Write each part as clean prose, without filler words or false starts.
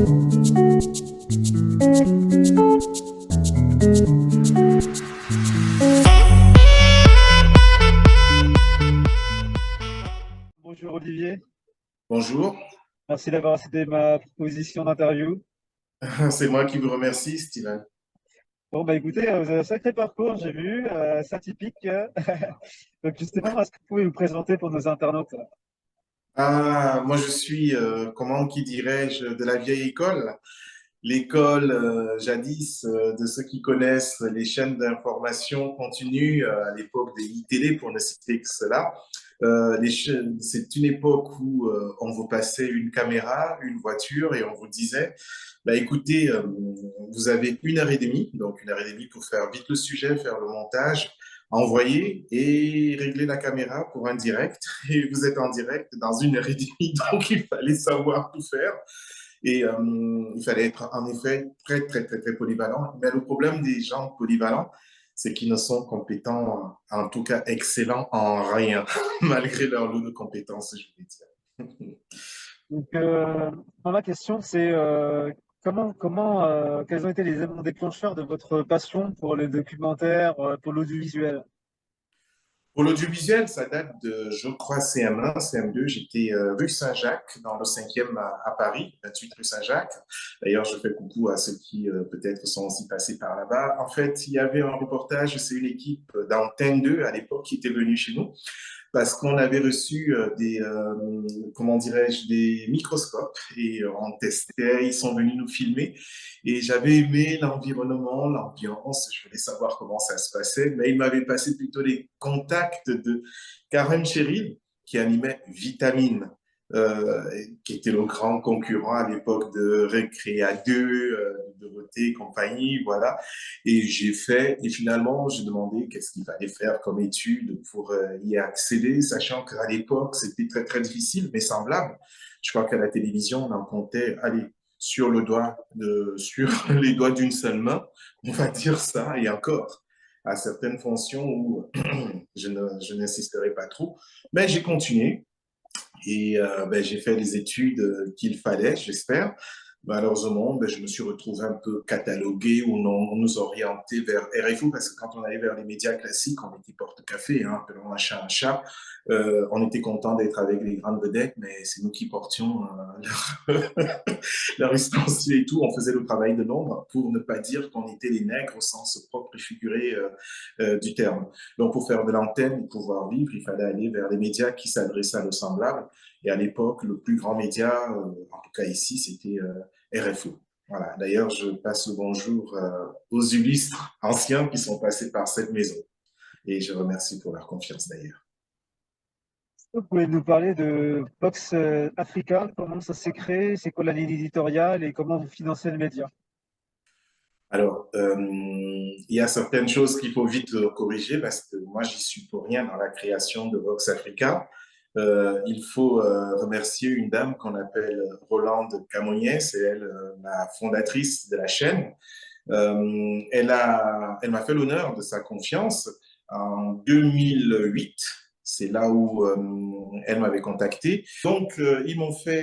Bonjour Olivier, Bonjour, merci d'avoir accepté ma proposition d'interview. c'est moi qui vous remercie, Steven. Bon bah écoutez, vous avez un sacré parcours, j'ai vu, c'est atypique. Donc justement, est-ce que vous pouvez vous présenter pour nos internautes? Ah, moi, je suis, comment qui dirais-je, de la vieille école. L'école, jadis, de ceux qui connaissent les chaînes d'information continue à l'époque des ITélé, pour ne citer que cela. C'est une époque où on vous passait une caméra, une voiture, et on vous disait, bah, écoutez, vous avez 1 heure et demie, donc 1 heure et demie pour faire vite le sujet, faire le montage, envoyer et régler la caméra pour un direct. Et vous êtes en direct dans 1 heure et demie, donc il fallait savoir tout faire. Et il fallait être en effet très, très, très, très polyvalent. Mais le problème des gens polyvalents, c'est qu'ils ne sont compétents, en tout cas excellents en rien, malgré leur lot de compétences, je vais dire. Donc ma question c'est quels ont été les éléments déclencheurs de votre passion pour le documentaire, pour l'audiovisuel? Pour l'audiovisuel, ça date de, je crois, CM1, CM2. J'étais rue Saint-Jacques, dans le 5e à Paris, 28 rue Saint-Jacques. D'ailleurs, je fais coucou à ceux qui peut-être sont aussi passés par là-bas. En fait, il y avait un reportage, c'est une équipe d'Antenne 2 à l'époque qui était venue chez nous parce qu'on avait reçu comment dirais-je, des microscopes et on testait, ils sont venus nous filmer et j'avais aimé l'environnement, l'ambiance, je voulais savoir comment ça se passait, mais ils m'avaient passé plutôt les contacts de Karen Cheryl qui animait Vitamine. Qui était le grand concurrent à l'époque de Récréa 2, de Dorothée et compagnie, voilà. Et j'ai fait, et finalement, j'ai demandé qu'est-ce qu'il fallait faire comme étude pour y accéder, sachant qu'à l'époque, c'était très, très difficile, mais semblable. Je crois qu'à la télévision, on en comptait, allez, sur les doigts d'une seule main, on va dire ça, et encore, à certaines fonctions où je n'insisterai pas trop. Mais j'ai continué et ben, j'ai fait les études qu'il fallait, j'espère. Malheureusement, ben, je me suis retrouvé un peu catalogué ou non, on nous orientait vers RFO parce que quand on allait vers les médias classiques, on était porte-café, hein, appelons un chat un chat. On était content d'être avec les grandes vedettes, mais c'est nous qui portions leur ustensile et tout. On faisait le travail de l'ombre pour ne pas dire qu'on était les nègres au sens propre et figuré du terme. Donc, pour faire de l'antenne et pouvoir vivre, il fallait aller vers les médias qui s'adressaient à nos semblables. Et à l'époque, le plus grand média, en tout cas ici, c'était RFO. Voilà. D'ailleurs, je passe le bonjour aux illustres anciens qui sont passés par cette maison. Et je remercie pour leur confiance d'ailleurs. Vous pouvez nous parler de Box Africa, comment ça s'est créé, c'est quoi la ligne éditoriale et comment vous financez le média? Alors, il y a certaines choses qu'il faut vite corriger parce que moi, j'y suis pour rien dans la création de Vox Africa. Il faut remercier une dame qu'on appelle Rolande Camognès, c'est elle la fondatrice de la chaîne. Elle m'a fait l'honneur de sa confiance en 2008. C'est là où elle m'avait contacté. Donc, ils m'ont fait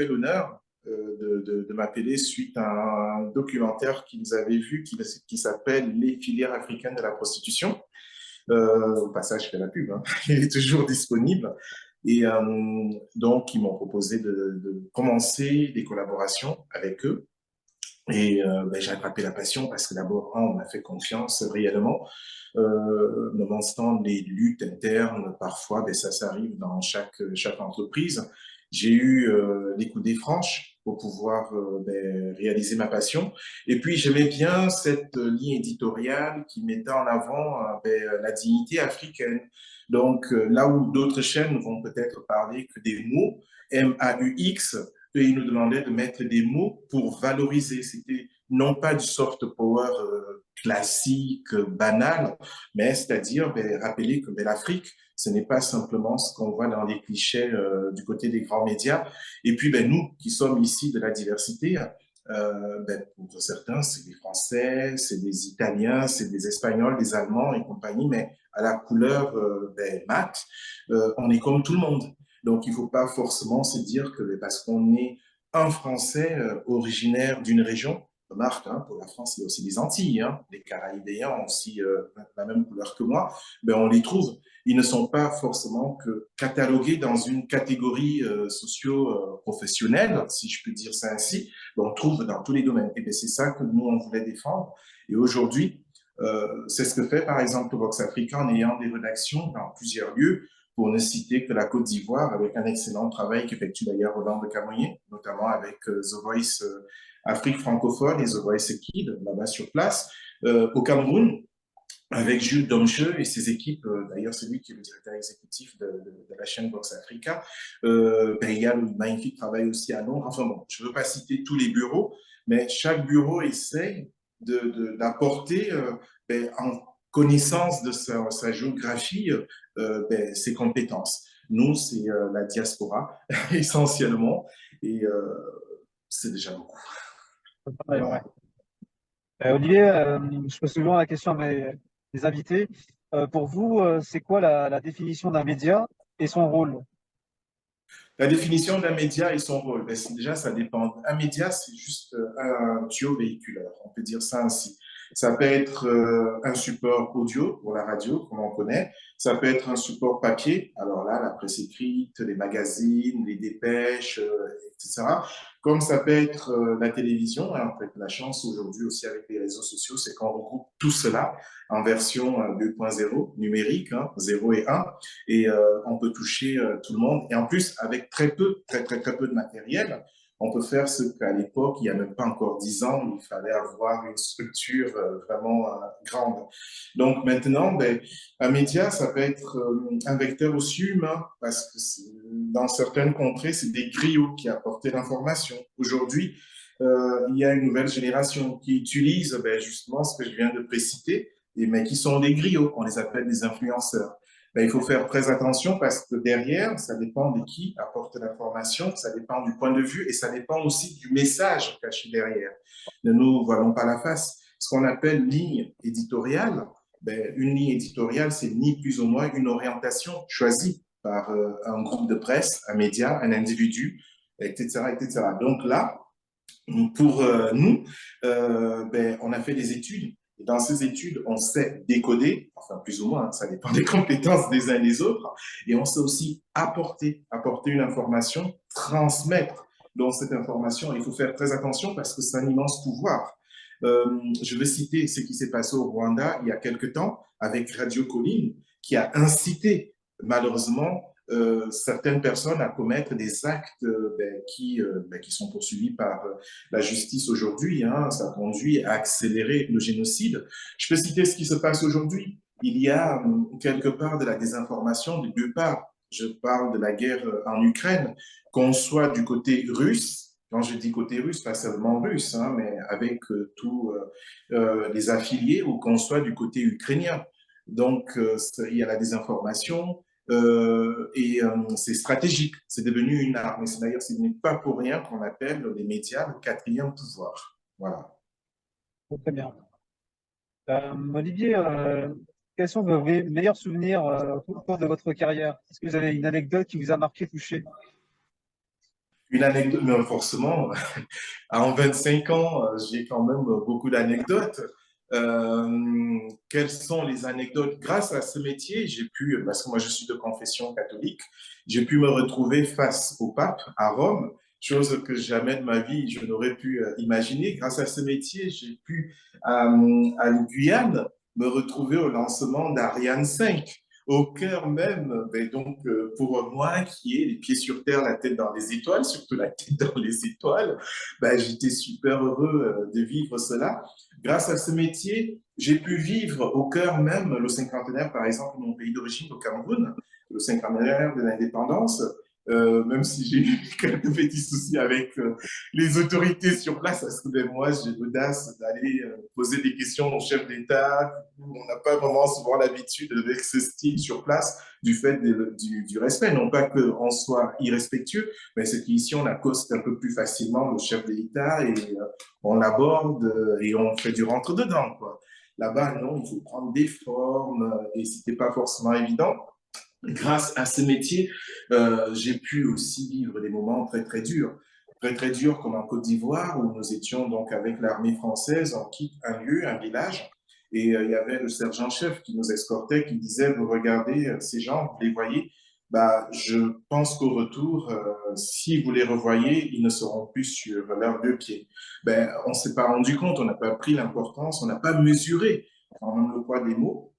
l'honneur de m'appeler suite à un documentaire qu'ils avaient vu qui s'appelle Les filières africaines de la prostitution. Au passage, je fais la pub, hein. Il est toujours disponible. Et donc, ils m'ont proposé de commencer des collaborations avec eux. Et ben, j'ai attrapé la passion parce que d'abord, on m'a fait confiance réellement. Nonobstant les luttes internes, parfois, ben, ça arrive dans chaque entreprise. J'ai eu les coudées franches pour pouvoir ben, réaliser ma passion. Et puis, j'aimais bien cette ligne éditoriale qui mettait en avant ben, la dignité africaine. Donc, là où d'autres chaînes vont peut-être parler que des mots, MAUX, eux, ils nous demandaient de mettre des mots pour valoriser. C'était non pas du soft power classique, banal, mais c'est-à-dire ben, rappeler que ben, l'Afrique, ce n'est pas simplement ce qu'on voit dans les clichés du côté des grands médias. Et puis, ben, nous qui sommes ici de la diversité, ben, pour certains, c'est des Français, c'est des Italiens, c'est des Espagnols, des Allemands et compagnie, mais à la couleur ben, mate, on est comme tout le monde. Donc, il ne faut pas forcément se dire que parce qu'on est un Français originaire d'une région. Remarque, hein, pour la France, il y a aussi les Antilles, hein, les Caraïbéens ont aussi la même couleur que moi, mais on les trouve. Ils ne sont pas forcément que catalogués dans une catégorie socio-professionnelle, si je peux dire ça ainsi, mais on trouve dans tous les domaines. Et bien, c'est ça que nous, on voulait défendre. Et aujourd'hui, c'est ce que fait, par exemple, Vox Africa en ayant des rédactions dans plusieurs lieux, pour ne citer que la Côte d'Ivoire, avec un excellent travail qu'effectue d'ailleurs Roland de Camoyer, notamment avec The Voice Afrique francophone et The Voice Kid, là-bas sur place. Au Cameroun, avec Jules Domcheux et ses équipes, d'ailleurs c'est lui qui est le directeur exécutif de la chaîne Vox Africa, ben, il y a le magnifique travail aussi à Londres. Enfin bon, je ne veux pas citer tous les bureaux, mais chaque bureau essaye d'apporter ben, en connaissance de sa géographie ben, ses compétences. Nous, c'est la diaspora essentiellement, et c'est déjà beaucoup. Ouais, ouais. Voilà. Olivier, je pose souvent la question à mes invités. Pour vous, c'est quoi la définition d'un média et son rôle? La définition d'un média et son rôle, ben, déjà, ça dépend. Un média, c'est juste un tuyau véhiculaire, on peut dire ça ainsi. Ça peut être un support audio pour la radio, comme on connaît. Ça peut être un support papier. Alors là, la presse écrite, les magazines, les dépêches, etc. Comme ça peut être la télévision. Et en fait, la chance aujourd'hui aussi avec les réseaux sociaux, c'est qu'on regroupe tout cela en version 2.0 numérique, hein, 0 et 1, et on peut toucher tout le monde. Et en plus, avec très peu de matériel, on peut faire ce qu'à l'époque, il n'y a même pas encore 10 ans, il fallait avoir une structure vraiment grande. Donc maintenant, ben, un média, ça peut être un vecteur aussi humain, parce que dans certaines contrées, c'est des griots qui apportaient l'information. Aujourd'hui, il y a une nouvelle génération qui utilise ben, justement ce que je viens de préciter, mais qui sont des griots, on les appelle des influenceurs. Ben, il faut faire très attention parce que derrière, ça dépend de qui apporte l'information, ça dépend du point de vue et ça dépend aussi du message caché derrière. Ne nous voilons pas la face. Ce qu'on appelle ligne éditoriale, ben, une ligne éditoriale, c'est ni plus ou moins une orientation choisie par un groupe de presse, un média, un individu, etc., etc. Donc là, pour nous, ben, on a fait des études. Et dans ces études, on sait décoder, enfin plus ou moins, hein, ça dépend des compétences des uns et des autres, et on sait aussi apporter une information, transmettre. Donc cette information, il faut faire très attention parce que c'est un immense pouvoir. Je veux citer ce qui s'est passé au Rwanda il y a quelque temps avec Radio Colline, qui a incité malheureusement certaines personnes à commettre des actes ben, qui sont poursuivis par la justice aujourd'hui. Hein, ça conduit à accélérer le génocide. Je peux citer ce qui se passe aujourd'hui. Il y a quelque part de la désinformation des deux parts. Je parle de la guerre en Ukraine, qu'on soit du côté russe, quand je dis côté russe, pas seulement russe, hein, mais avec tous les affiliés, ou qu'on soit du côté ukrainien. Donc, il y a la désinformation, c'est stratégique, c'est devenu une arme. Et d'ailleurs, ce n'est pas pour rien qu'on appelle les médias le quatrième pouvoir. Voilà. Très bien. Olivier, quels sont vos meilleurs souvenirs au cours de votre carrière? Est-ce que vous avez une anecdote qui vous a marqué, touché? Une anecdote, mais forcément, en 25 ans, j'ai quand même beaucoup d'anecdotes. Quelles sont les anecdotes? Grâce à ce métier, j'ai pu, parce que moi je suis de confession catholique, j'ai pu me retrouver face au pape à Rome, chose que jamais de ma vie je n'aurais pu imaginer. Grâce à ce métier, j'ai pu, à Guyane, me retrouver au lancement d'Ariane 5 au cœur même, ben donc pour moi qui ai les pieds sur terre, la tête dans les étoiles, surtout la tête dans les étoiles, ben, j'étais super heureux de vivre cela. Grâce à ce métier, j'ai pu vivre au cœur même le cinquantenaire, par exemple, de mon pays d'origine, au Cameroun, le cinquantenaire de l'indépendance, même si j'ai eu quelques petits soucis avec les autorités sur place, parce que ben, moi, j'ai l'audace d'aller poser des questions au chef d'État. On n'a pas vraiment souvent l'habitude avec ce style sur place du fait du respect. Non pas qu'on soit irrespectueux, mais c'est qu'ici, on accoste un peu plus facilement le chef d'État et on l'aborde et on fait du rentre-dedans, quoi. Là-bas, non, il faut prendre des formes et c'était pas forcément évident. Grâce à ce métier, j'ai pu aussi vivre des moments très, très durs. très très dur comme en Côte d'Ivoire, où nous étions donc avec l'armée française, on quitte un lieu, un village, et il y avait le sergent-chef qui nous escortait, qui disait, vous regardez ces gens, vous les voyez, bah, je pense qu'au retour, si vous les revoyez, ils ne seront plus sur leurs deux pieds. Ben, on ne s'est pas rendu compte, on n'a pas pris l'importance, on n'a pas mesuré quand même le poids des mots.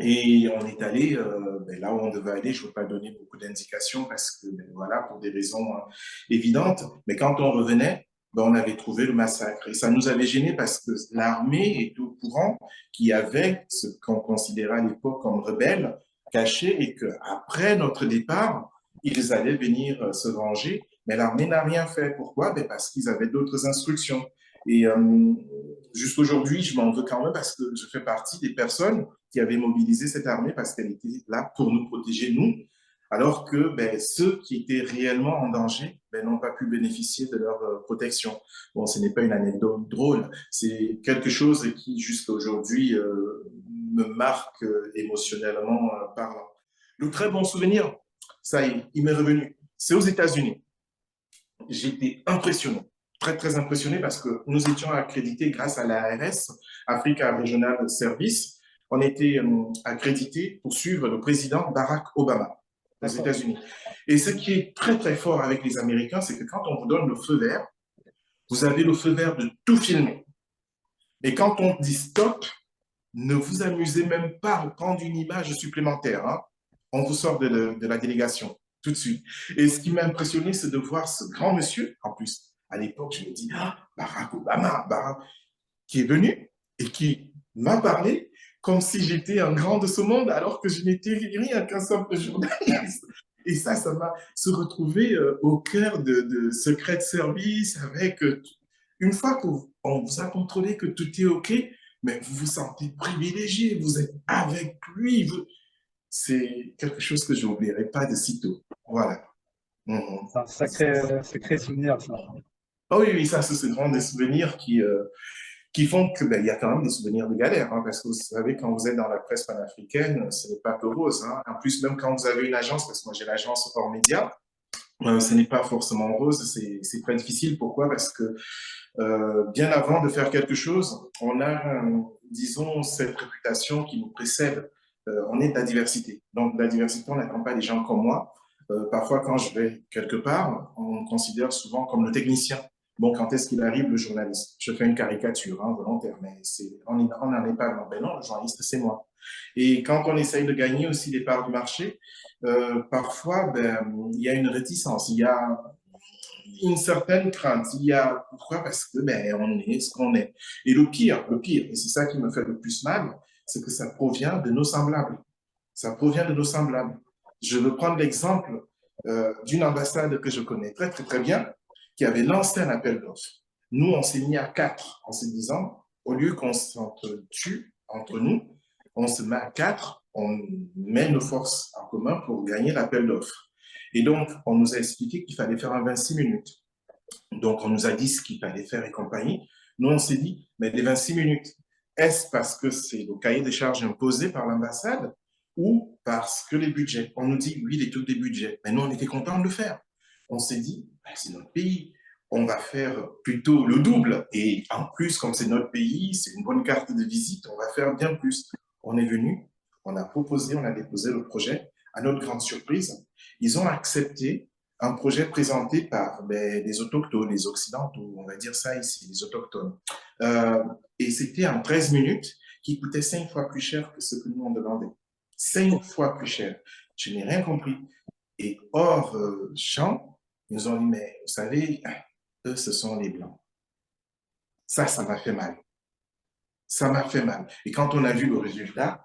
Et on est allé ben, là où on devait aller. Je ne veux pas donner beaucoup d'indications parce que, ben, voilà, pour des raisons évidentes. Mais quand on revenait, ben, on avait trouvé le massacre. Et ça nous avait gênés parce que l'armée est au courant qu'il y avait ce qu'on considérait à l'époque comme rebelles cachés et qu'après notre départ, ils allaient venir se venger. Mais l'armée n'a rien fait. Pourquoi? Ben, parce qu'ils avaient d'autres instructions. Et jusqu'aujourd'hui, je m'en veux quand même parce que je fais partie des personnes qui avaient mobilisé cette armée parce qu'elle était là pour nous protéger, nous, alors que ben, ceux qui étaient réellement en danger ben, n'ont pas pu bénéficier de leur protection. Bon, ce n'est pas une anecdote drôle, c'est quelque chose qui, jusqu'à aujourd'hui, me marque émotionnellement parlant. Le très bon souvenir, ça y est, il m'est revenu. C'est aux États-Unis. J'étais impressionné, très, très impressionné parce que nous étions accrédités grâce à l'ARS, Africa Regional Service. On était accrédités pour suivre le président Barack Obama aux États-Unis. Et ce qui est très, très fort avec les Américains, c'est que quand on vous donne le feu vert, vous avez le feu vert de tout filmer. Et quand on dit stop, ne vous amusez même pas à prendre une image supplémentaire. Hein. On vous sort de la délégation tout de suite. Et ce qui m'a impressionné, c'est de voir ce grand monsieur, en plus, à l'époque, je me dis, ah, Barack Obama, Barack, qui est venu et qui m'a parlé comme si j'étais un grand de ce monde, alors que je n'étais rien qu'un simple journaliste. Et ça m'a se retrouvé au cœur de secret service avec, une fois qu'on vous a contrôlé que tout est OK, mais vous vous sentez privilégié, vous êtes avec lui. C'est quelque chose que je n'oublierai pas de sitôt. Voilà. C'est un sacré, sacré souvenir, ça. Oh oui, oui, ça, ce sont des souvenirs qui font que ben, il y a quand même des souvenirs de galère, hein, parce que vous savez, quand vous êtes dans la presse panafricaine, ce n'est pas que rose. Hein. En plus, même quand vous avez une agence, parce que moi j'ai l'agence Hors Média, ce n'est pas forcément rose, c'est très difficile. Pourquoi? Parce que bien avant de faire quelque chose, on a, disons, cette réputation qui nous précède. On est de la diversité. Donc, de la diversité, on n'attend pas des gens comme moi. Parfois, quand je vais quelque part, on me considère souvent comme le technicien. Bon, quand est-ce qu'il arrive, le journaliste? Je fais une caricature hein, volontaire, mais on n'en est pas. Non, ben non, le journaliste, c'est moi. Et quand on essaye de gagner aussi des parts du marché, parfois, ben, il y a une réticence, il y a une certaine crainte. Il y a, pourquoi? Parce que ben, on est ce qu'on est. Et le pire, et c'est ça qui me fait le plus mal, c'est que ça provient de nos semblables. Ça provient de nos semblables. Je veux prendre l'exemple d'une ambassade que je connais très, très, très bien, qui avait lancé un appel d'offres. Nous, on s'est mis à quatre en se disant, au lieu qu'on s'entretue entre nous, on se met à quatre, on met nos forces en commun pour gagner l'appel d'offres. Et donc, on nous a expliqué qu'il fallait faire en 26 minutes. Donc, on nous a dit ce qu'il fallait faire et compagnie. Nous, on s'est dit, mais les 26 minutes, est-ce parce que c'est le cahier des charges imposé par l'ambassade ou parce que les budgets? On nous dit, oui, les taux des budgets. Mais nous, on était contents de le faire. On s'est dit, ben, c'est notre pays. On va faire plutôt le double. Et en plus, comme c'est notre pays, c'est une bonne carte de visite, on va faire bien plus. On est venu, on a proposé, on a déposé le projet. À notre grande surprise, ils ont accepté un projet présenté par ben, les autochtones, les occidentaux, on va dire ça ici, les autochtones. Et c'était en 13 minutes qui coûtait 5 fois plus cher que ce que nous on demandait. 5 fois plus cher. Je n'ai rien compris. Et hors champ, ils nous ont dit, mais vous savez, eux, ce sont les Blancs. Ça m'a fait mal. Ça m'a fait mal. Et quand on a vu le résultat,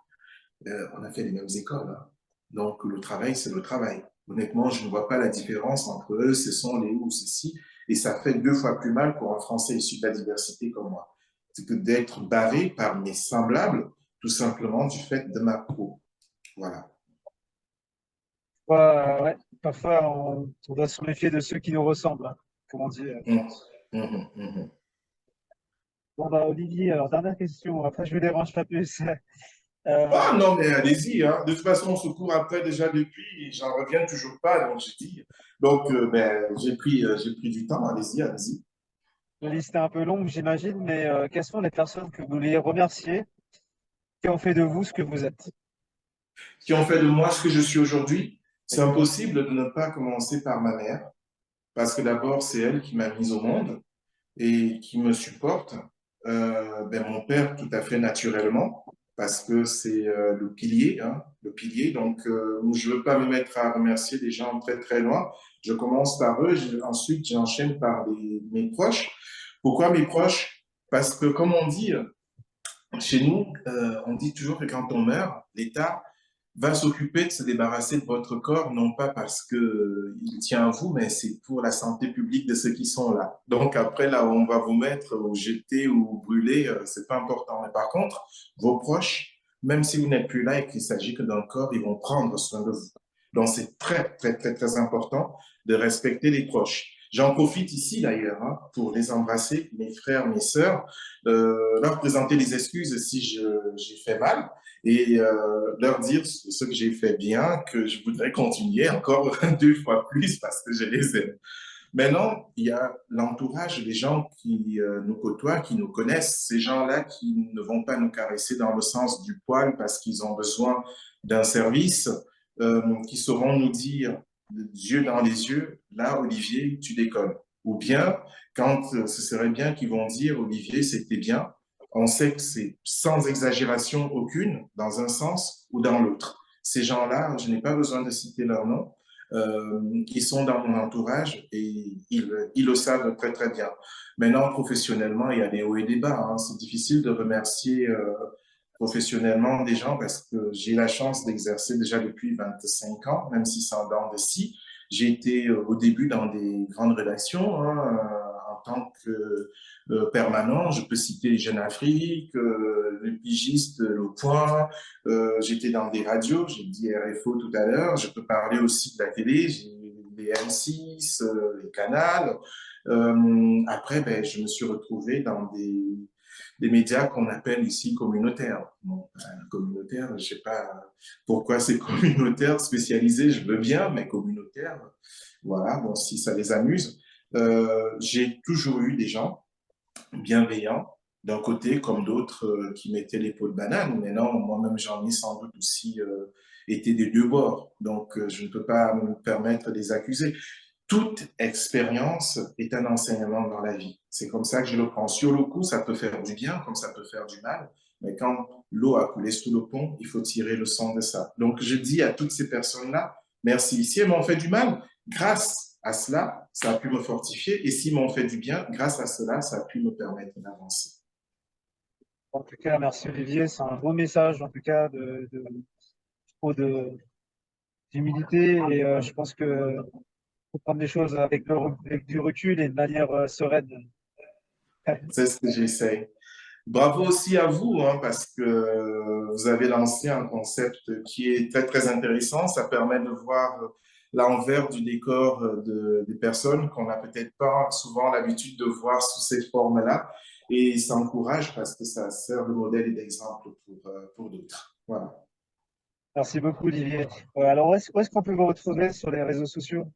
on a fait les mêmes écoles. Hein. Donc, le travail, c'est le travail. Honnêtement, je ne vois pas la différence entre eux, ce sont les ou ceci. Et ça fait 2 fois plus mal pour un Français issu de la diversité comme moi. C'est que d'être barré par mes semblables, tout simplement du fait de ma peau. Voilà. Ouais, parfois, on doit se méfier de ceux qui nous ressemblent, hein, comme on dit. Mmh, mmh, mmh. Bon, bah, Olivier, alors, dernière question. Après, je ne vous dérange pas plus. Euh, Ah non, mais allez-y, hein. De toute façon, on se court après déjà depuis et j'en reviens toujours pas, donc j'ai dit. Donc, ben, j'ai pris du temps, allez-y, allez-y. la liste est un peu longue, j'imagine, mais quelles sont les personnes que vous voulez remercier qui ont fait de vous ce que vous êtes? Qui ont fait de moi ce que je suis aujourd'hui. C'est Oui. impossible de ne pas commencer par ma mère, parce que d'abord, c'est elle qui m'a mis au monde et qui me supporte. Ben, mon père, tout à fait naturellement, parce que c'est le pilier, hein, le pilier. Donc, je ne veux pas me mettre à remercier des gens très, très loin. Je commence par eux, ensuite j'enchaîne par mes proches. Pourquoi mes proches? Parce que, comme on dit, chez nous, on dit toujours que quand on meurt, l'État va s'occuper de se débarrasser de votre corps, non pas parce que il tient à vous, mais c'est pour la santé publique de ceux qui sont là. Donc après, là où on va vous mettre, ou jeter ou brûler, c'est pas important. Mais par contre, vos proches, même si vous n'êtes plus là et qu'il s'agit que d'un corps, ils vont prendre soin de vous. Donc c'est très, très, très, très important de respecter les proches. J'en profite ici d'ailleurs hein, pour les embrasser, mes frères, mes sœurs, leur présenter les excuses si j'ai fait mal et leur dire ce que j'ai fait bien, que je voudrais continuer encore 2 fois plus parce que je les aime. Maintenant, il y a l'entourage des gens qui nous côtoient, qui nous connaissent, ces gens-là qui ne vont pas nous caresser dans le sens du poil parce qu'ils ont besoin d'un service, qui sauront nous dire, yeux dans les yeux, là, Olivier, tu déconnes. Ou bien, quand ce serait bien qu'ils vont dire, Olivier, c'était bien, on sait que c'est sans exagération aucune, dans un sens ou dans l'autre. Ces gens-là, je n'ai pas besoin de citer leur nom, qui sont dans mon entourage et ils le savent très, très bien. Maintenant, professionnellement, il y a des hauts et des bas. Hein. C'est difficile de remercier professionnellement des gens parce que j'ai la chance d'exercer déjà depuis 25 ans, même si c'est en dents de scie. J'ai été au début dans des grandes rédactions hein, en tant que permanent. Je peux citer Jeune Afrique, Le Pigiste, Le Point. J'étais dans des radios, j'ai dit RFO tout à l'heure. Je peux parler aussi de la télé, j'ai les M6, les canals. Après, ben, je me suis retrouvé dans des médias qu'on appelle ici communautaires. Bon, communautaire, je sais pas pourquoi c'est communautaire, spécialisé, je veux bien, mais communautaire, voilà, bon, si ça les amuse. J'ai toujours eu des gens bienveillants d'un côté comme d'autres qui mettaient les pots de banane. Mais non, moi-même, j'en ai sans doute aussi été des deux bords. Donc, je ne peux pas me permettre de les accuser. Toute expérience est un enseignement dans la vie. C'est comme ça que je le prends. Sur le coup, ça peut faire du bien comme ça peut faire du mal. Mais quand l'eau a coulé sous le pont, il faut tirer le son de ça. Donc, je dis à toutes ces personnes-là, merci. Si elles m'ont fait du mal, grâce à cela, ça a pu me fortifier. Et s'ils m'ont fait du bien, grâce à cela, ça a pu me permettre d'avancer. En tout cas, merci Olivier, c'est un beau message, en tout cas, trop d'humilité et je pense que faut prendre les choses avec, avec du recul et de manière sereine. C'est ce que j'essaie. Bravo aussi à vous, hein, parce que vous avez lancé un concept qui est très, très intéressant. Ça permet de voir l'envers du décor des personnes qu'on n'a peut-être pas souvent l'habitude de voir sous cette forme-là. Et ça encourage parce que ça sert de modèle et d'exemple pour d'autres. Voilà. Merci beaucoup Olivier. Alors, où est-ce qu'on peut vous retrouver sur les réseaux sociaux?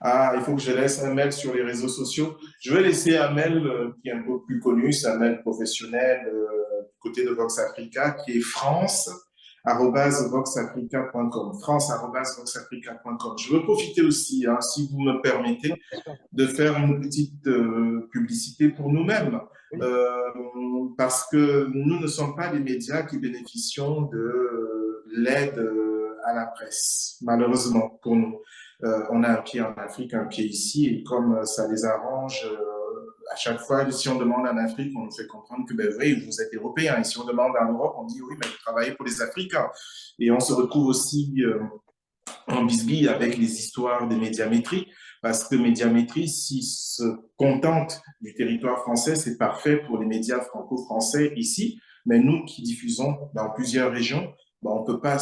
Ah, il faut que je laisse un mail sur les réseaux sociaux. Je vais laisser un mail qui est un peu plus connu, c'est un mail professionnel du côté de Vox Africa, qui est france@voxafrica.com. France@voxafrica.com. Je veux profiter aussi, hein, si vous me permettez, de faire une petite publicité pour nous-mêmes, Oui, euh, parce que nous ne sommes pas les médias qui bénéficions de l'aide à la presse, malheureusement pour nous. On a un pied en Afrique, un pied ici, et comme ça les arrange, à chaque fois, si on demande en Afrique, on nous fait comprendre que, ben oui, vous êtes européens. Et si on demande en Europe, on dit oui, mais vous travaillez pour les Africains. Et on se retrouve aussi en bisbille avec les histoires des médiamétries, parce que médiamétrie, s'ils se contentent du territoire français, c'est parfait pour les médias franco-français ici, mais nous qui diffusons dans plusieurs régions, ben, on ne peut pas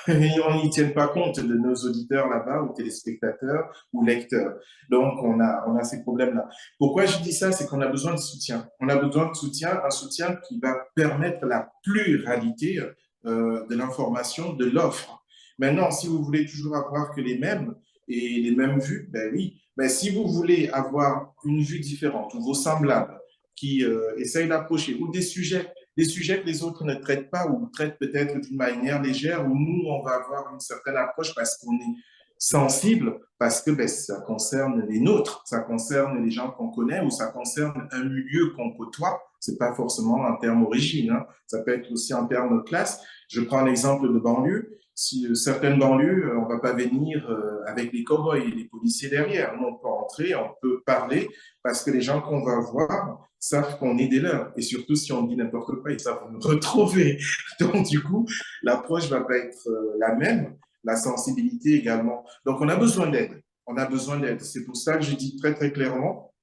Et on n'y tient pas compte de nos auditeurs là-bas, ou téléspectateurs, ou lecteurs. Donc, on a ces problèmes-là. Pourquoi je dis ça? C'est qu'on a besoin de soutien. On a besoin de soutien, un soutien qui va permettre la pluralité de l'information, de l'offre. Maintenant, si vous voulez toujours avoir que les mêmes et les mêmes vues, ben oui. Mais si vous voulez avoir une vue différente, ou vos semblables qui essayent d'approcher, ou des sujets que les autres ne traitent pas ou traitent peut-être d'une manière légère, où nous, on va avoir une certaine approche parce qu'on est sensible, parce que ben, ça concerne les nôtres, ça concerne les gens qu'on connaît ou ça concerne un milieu qu'on côtoie. C'est pas forcément en termes origine, hein. Ça peut être aussi en termes classe. Je prends l'exemple de banlieue. Si certaines banlieues, on va pas venir avec les cow-boys et les policiers derrière. Nous, on peut entrer, on peut parler, parce que les gens qu'on va voir savent qu'on est des leurs. Et surtout, si on dit n'importe quoi, ils savent nous retrouver. Donc, du coup, l'approche va pas être la même, la sensibilité également. Donc, on a besoin d'aide. On a besoin d'aide. C'est pour ça que je dis très, très clairement,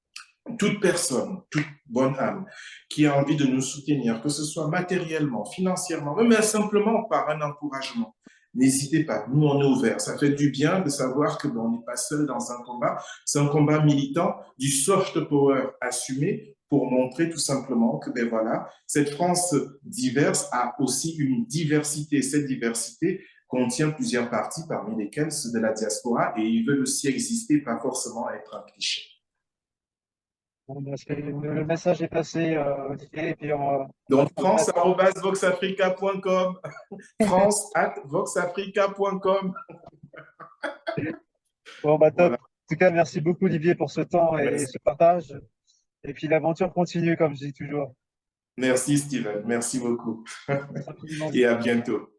toute personne, toute bonne âme qui a envie de nous soutenir, que ce soit matériellement, financièrement, mais simplement par un encouragement, n'hésitez pas. Nous, on est ouverts. Ça fait du bien de savoir que on n'est pas seul dans un combat. C'est un combat militant, du soft power assumé pour montrer tout simplement que, ben voilà, cette France diverse a aussi une diversité. Cette diversité contient plusieurs parties, parmi lesquelles ceux de la diaspora, et ils veulent aussi exister, pas forcément être un cliché. Bon, ben, le message est passé, Olivier, et puis on va Donc, transmettre. france@voxafrica.com, france@voxafrica.com. Bon, bah, top. Voilà. En tout cas, merci beaucoup, Olivier, pour ce temps et Merci. ce partage. Et puis, l'aventure continue, comme je dis toujours. Merci, Steven. Merci beaucoup. Merci infiniment. Et à bientôt.